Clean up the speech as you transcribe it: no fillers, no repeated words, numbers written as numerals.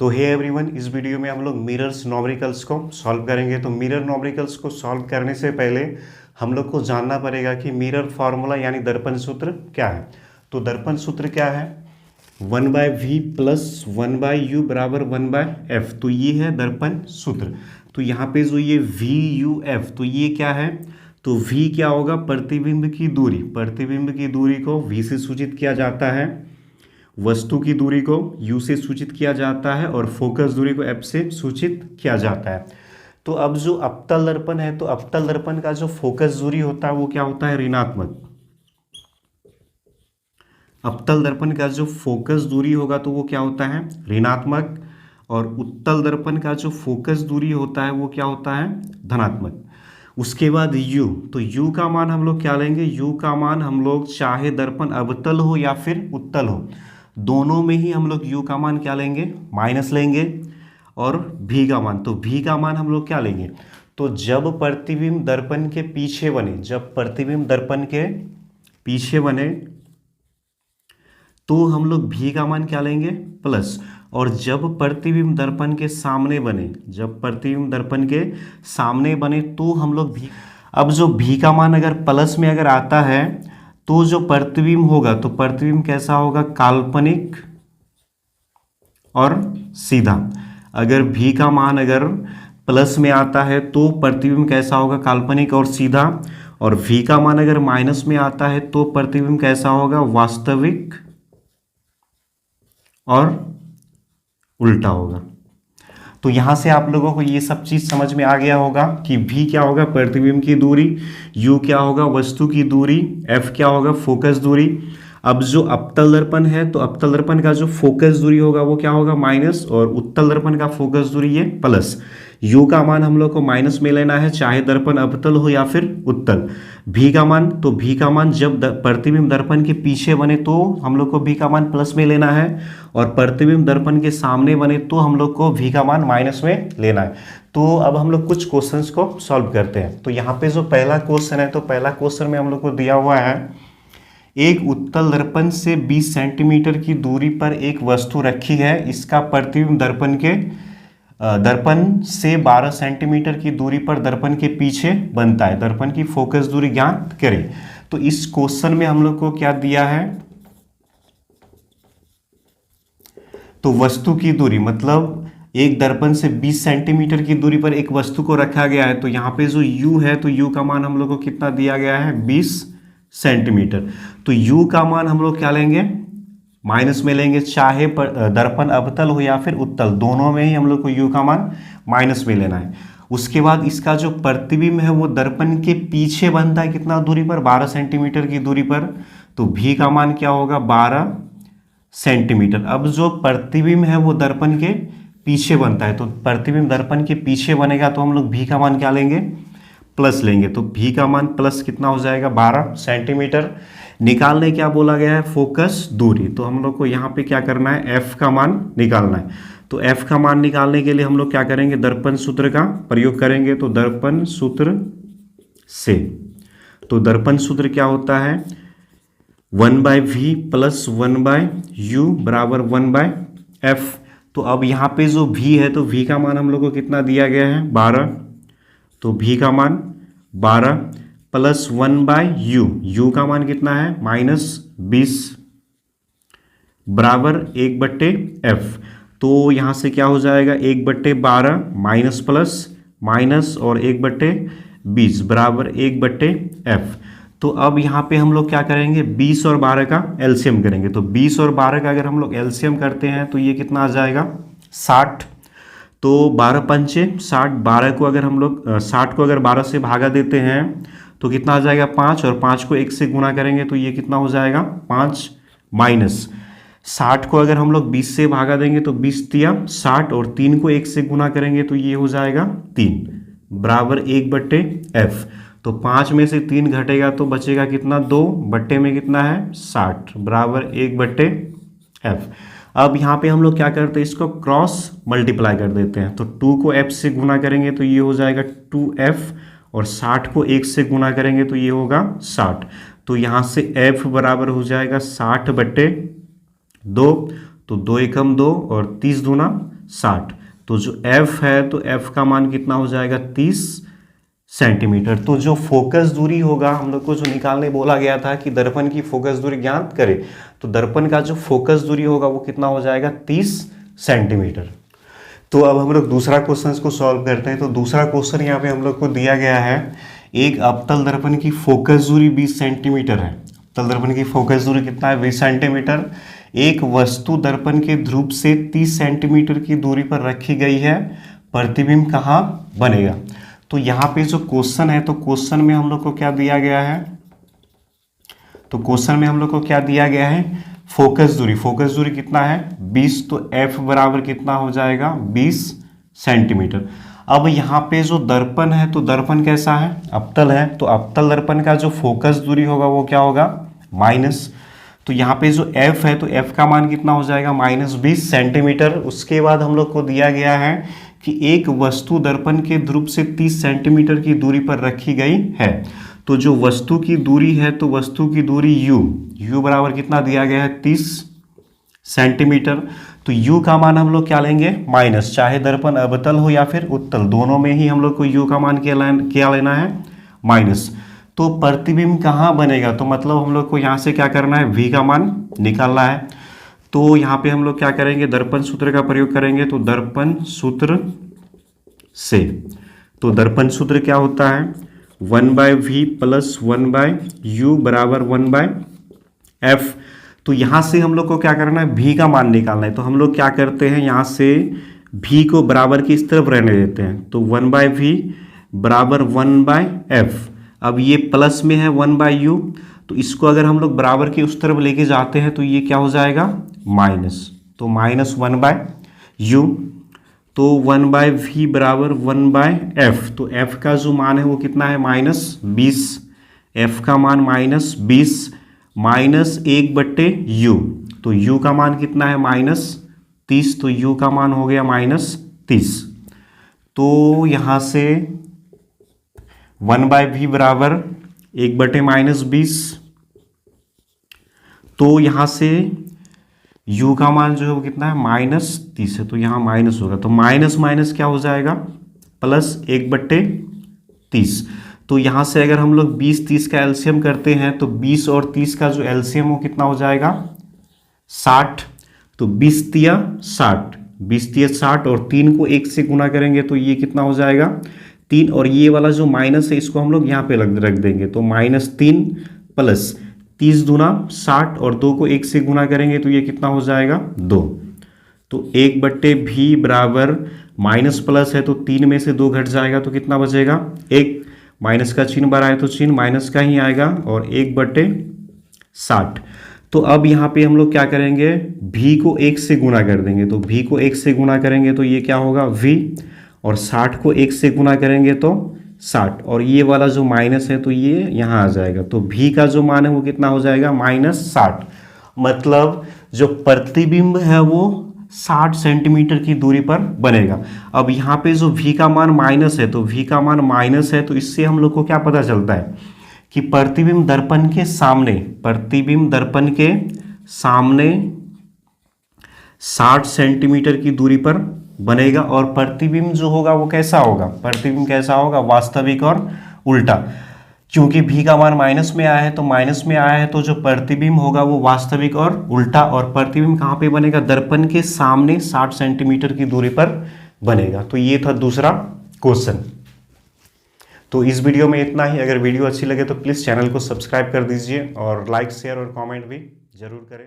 तो hey everyone, इस video में हम लोग मिरर्स न्यूमेरिकल्स को सॉल्व करेंगे। तो मिरर न्यूमेरिकल्स को सॉल्व करने से पहले हम लोग को जानना पड़ेगा कि मिरर फार्मूला यानी दर्पण सूत्र क्या है। तो दर्पण सूत्र क्या है? 1/v प्लस 1/u बराबर 1/f। तो ये है दर्पण सूत्र। तो यहाँ पे जो ये VUF, तो ये क्या है? तो v क्या होगा? प्रतिबिंब की दूरी। प्रतिबिंब की दूरी को v से सूचित किया जाता है, वस्तु की दूरी को u से सूचित किया जाता है और फोकस दूरी को f से सूचित किया जाता है। तो अब जो अवतल दर्पण है, तो अवतल दर्पण का जो फोकस दूरी होता है वो क्या होता है? ऋणात्मक। अवतल दर्पण का जो फोकस दूरी होगा तो वो क्या होता है? ऋणात्मक। और उत्तल दर्पण का जो फोकस दूरी होता है वो क्या होता है? धनात्मक। उसके बाद u, तो u का मान हम लोग क्या लेंगे? u का मान हम लोग चाहे दर्पण अवतल हो या फिर उत्तल हो, दोनों में ही हम लोग u का मान क्या लेंगे? माइनस लेंगे। और v का मान, तो v का मान हम लोग क्या लेंगे? तो जब प्रतिबिंब दर्पण के पीछे बने, जब प्रतिबिंब दर्पण के पीछे बने तो हम लोग v का मान क्या लेंगे? प्लस। और जब प्रतिबिंब दर्पण के सामने बने, जब प्रतिबिंब दर्पण के सामने बने तो हम लोग v, अब जो v का मान अगर प्लस में अगर आता है तो जो प्रतिबिंब होगा, तो प्रतिबिंब कैसा होगा? काल्पनिक और सीधा। अगर v का मान अगर प्लस में आता है तो प्रतिबिंब कैसा होगा? काल्पनिक और सीधा। और v का मान अगर माइनस में आता है तो प्रतिबिंब कैसा होगा? वास्तविक और उल्टा होगा। तो यहां से आप लोगों को ये सब चीज समझ में आ गया होगा कि v क्या होगा? प्रतिबिंब की दूरी, u क्या होगा? वस्तु की दूरी, f क्या होगा? फोकस दूरी। अब जो अवतल दर्पण है तो अवतल दर्पण का जो फोकस दूरी होगा वो क्या होगा? माइनस। और उत्तल दर्पण का फोकस दूरी ये प्लस। u का मान हम लोग को माइनस में लेना है, चाहे दर्पण अवतल हो या फिर उत्तल। v का मान, तो v का मान जब प्रतिबिंब दर्पण के पीछे बने तो हम लोग को v का मान प्लस में लेना है, और प्रतिबिंब दर्पण के सामने बने तो हम लोग को v का मान माइनस में लेना है। तो अब हम लोग कुछ क्वेश्चंस को सॉल्व करते हैं। तो यहाँ पे जो पहला क्वेश्चन है, तो पहला क्वेश्चन में हम लोग को दिया हुआ है, एक उत्तल दर्पण से 20 सेंटीमीटर की दूरी पर एक वस्तु रखी है, इसका प्रतिबिंब दर्पण से 12 सेंटीमीटर की दूरी पर दर्पण के पीछे बनता है। दर्पण की फोकस दूरी ज्ञात करें। तो इस क्वेश्चन में हम लोग को क्या दिया है? तो वस्तु की दूरी, मतलब एक दर्पण से 20 सेंटीमीटर की दूरी पर एक वस्तु को रखा गया है। तो यहाँ पे जो u है, तो u का मान हम लोग को कितना दिया गया है? 20 सेंटीमीटर। तो u का मान हम लोग क्या लेंगे? माइनस में लेंगे, चाहे दर्पण अवतल हो या फिर उत्तल, दोनों में ही हम लोग को u का मान माइनस में लेना है। उसके बाद इसका जो प्रतिबिंब है वो दर्पण के पीछे बनता है, कितना दूरी पर? 12 सेंटीमीटर की दूरी पर। तो v का मान क्या होगा? 12 सेंटीमीटर। अब जो प्रतिबिंब है वो दर्पण के पीछे बनता है, तो प्रतिबिंब दर्पण के पीछे बनेगा तो हम लोग v का मान क्या लेंगे? प्लस लेंगे। तो v का मान प्लस कितना हो जाएगा? 12 सेंटीमीटर। निकालने क्या बोला गया है? फोकस दूरी। तो हम लोग को यहाँ पे क्या करना है? f का मान निकालना है। तो f का मान निकालने के लिए हम लोग क्या करेंगे? दर्पण सूत्र का प्रयोग करेंगे। तो दर्पण सूत्र से, तो दर्पण सूत्र क्या होता है? 1/v प्लस 1/u बराबर 1/f। तो अब यहाँ पे जो v है, तो v का मान हम लोग को कितना दिया गया है? 12। तो v का मान 12 प्लस 1/u, u का मान कितना है? -20 बराबर 1/f। तो यहाँ से क्या हो जाएगा? 1/12 माइनस प्लस माइनस और 1/20 बराबर 1/f। तो अब यहाँ पे हम लोग क्या करेंगे? 20 और 12 का एलसीएम करेंगे। तो 20 और 12 का अगर हम लोग एलसीएम करते हैं तो ये कितना आ जाएगा? 60। तो 12 पंचे 60, 12 को अगर हम लोग 60 को अगर 12 से भागा देते हैं तो कितना आ जाएगा? 5। और 5 को 1 से गुणा करेंगे तो ये कितना हो जाएगा? 5 माइनस 60 को अगर हम लोग 20 से भागा देंगे तो 20 तिया 60, और 3 को 1 से गुणा करेंगे तो ये हो जाएगा 3 बराबर 1/f। तो 5 में से 3 घटेगा तो बचेगा कितना? 2 बट्टे में कितना है? 60 बराबर 1/f। अब यहाँ पे हम लोग क्या करते हैं? इसको क्रॉस मल्टीप्लाई कर देते हैं। तो 2 को f से गुणा करेंगे तो ये हो जाएगा 2f, और 60 को 1 से गुणा करेंगे तो ये होगा 60। तो यहाँ से f बराबर हो जाएगा 60/2। तो 2 एकम 2 और 30 दूना 60। तो जो f है तो f का मान कितना हो जाएगा 30 सेंटीमीटर। तो जो फोकस दूरी होगा, हम लोग को जो निकालने बोला गया था कि दर्पण की फोकस दूरी ज्ञात करें, तो दर्पण का जो फोकस दूरी होगा वो कितना हो जाएगा 30 सेंटीमीटर। तो अब हम लोग दूसरा क्वेश्चन को सॉल्व करते हैं। तो दूसरा क्वेश्चन यहाँ पे हम लोग को दिया गया है, एक अवतल दर्पण की फोकस दूरी 20 सेंटीमीटर है। अवतल दर्पण की फोकस दूरी कितना है 20 सेंटीमीटर। एक वस्तु दर्पण के ध्रुव से 30 सेंटीमीटर की दूरी पर रखी गई है, प्रतिबिंब कहाँ बनेगा। तो यहाँ पे जो क्वेश्चन है, तो क्वेश्चन में हम लोग को क्या दिया गया है, तो क्वेश्चन में हम लोग को क्या दिया गया है, फोकस दूरी। फोकस दूरी कितना है 20, तो f बराबर कितना हो जाएगा 20 सेंटीमीटर। अब यहाँ पे जो दर्पण है, तो दर्पण कैसा है, अवतल है, तो अवतल दर्पण का जो फोकस दूरी होगा वो क्या होगा माइनस। तो यहाँ पे जो f है, तो f का मान कितना हो जाएगा -20 सेंटीमीटर। उसके बाद हम लोग को दिया गया है कि एक वस्तु दर्पण के ध्रुव से 30 सेंटीमीटर की दूरी पर रखी गई है। तो जो वस्तु की दूरी है, तो वस्तु की दूरी u बराबर कितना दिया गया है 30 सेंटीमीटर। तो u का मान हम लोग क्या लेंगे माइनस, चाहे दर्पण अवतल हो या फिर उत्तल, दोनों में ही हम लोग को u का मान क्या लेना है माइनस। तो प्रतिबिंब कहाँ बनेगा, तो मतलब हम लोग को यहाँ से क्या करना है v का मान निकालना है। तो यहाँ पे हम लोग क्या करेंगे, दर्पण सूत्र का प्रयोग करेंगे। तो दर्पण सूत्र से, तो दर्पण सूत्र क्या होता है 1/v प्लस 1/u बराबर 1/f। तो यहाँ से हम लोग को क्या करना है v का मान निकालना है। तो हम लोग क्या करते हैं, यहाँ से v को बराबर की इस तरफ रहने देते हैं। तो 1/v बराबर 1/f। अब ये प्लस में है 1/u, तो इसको अगर हम लोग बराबर के उस तरफ लेके जाते हैं तो ये क्या हो जाएगा माइनस, तो -1/u। तो 1/v बराबर 1/f। तो f का जो मान है वो कितना है -20, f का मान -20 माइनस 1/u। तो u का मान कितना है -30, तो u का मान हो गया -30। तो यहाँ से 1/v बराबर 1/-20। तो यहाँ से u का मान जो है वो कितना है -30 है, तो यहाँ माइनस होगा। तो माइनस माइनस क्या हो जाएगा प्लस 1/30। तो यहाँ से अगर हम लोग 20-30 का एलसीएम करते हैं, तो 20 और 30 का जो एलसीएम वो कितना हो जाएगा 60। तो 20×3 60, 20×3 60, और 3 को 1 से गुना करेंगे तो ये कितना हो जाएगा 3, और ये वाला जो माइनस है इसको हम लोग यहाँ पे रख देंगे। तो -3 प्लस 30 दूना 60, और 2 को 1 से गुना करेंगे तो ये कितना हो जाएगा 2। तो 1/v बराबर माइनस प्लस है, तो 3 में से 2 घट जाएगा तो कितना बचेगा 1। माइनस का चिन्ह बाहर आए तो चिन्ह माइनस का ही आएगा, और 1/60। तो अब यहाँ पे हम लोग क्या करेंगे, v को 1 से गुना कर देंगे। तो v को 1 से गुना करेंगे तो ये क्या होगा v, और 60 को 1 से गुना करेंगे तो 60, और ये वाला जो माइनस है तो ये यहाँ आ जाएगा। तो v का जो मान है वो कितना हो जाएगा -60। मतलब जो प्रतिबिंब है वो 60 सेंटीमीटर की दूरी पर बनेगा। अब यहाँ पे जो v का मान माइनस है, तो v का मान माइनस है, तो इससे हम लोग को क्या पता चलता है कि प्रतिबिंब दर्पण के सामने, प्रतिबिंब दर्पण के सामने 60 सेंटीमीटर की दूरी पर बनेगा। और प्रतिबिंब जो होगा वो कैसा होगा, प्रतिबिंब कैसा होगा वास्तविक और उल्टा। क्योंकि v का मान माइनस में आया है, तो माइनस में आया है, तो जो प्रतिबिंब होगा वो वास्तविक और उल्टा। और प्रतिबिंब कहाँ पे बनेगा, दर्पण के सामने 60 सेंटीमीटर की दूरी पर बनेगा। तो ये था दूसरा क्वेश्चन। तो इस वीडियो में इतना ही। अगर वीडियो अच्छी लगे तो प्लीज़ चैनल को सब्सक्राइब कर दीजिए, और लाइक शेयर और कमेंट भी जरूर करें।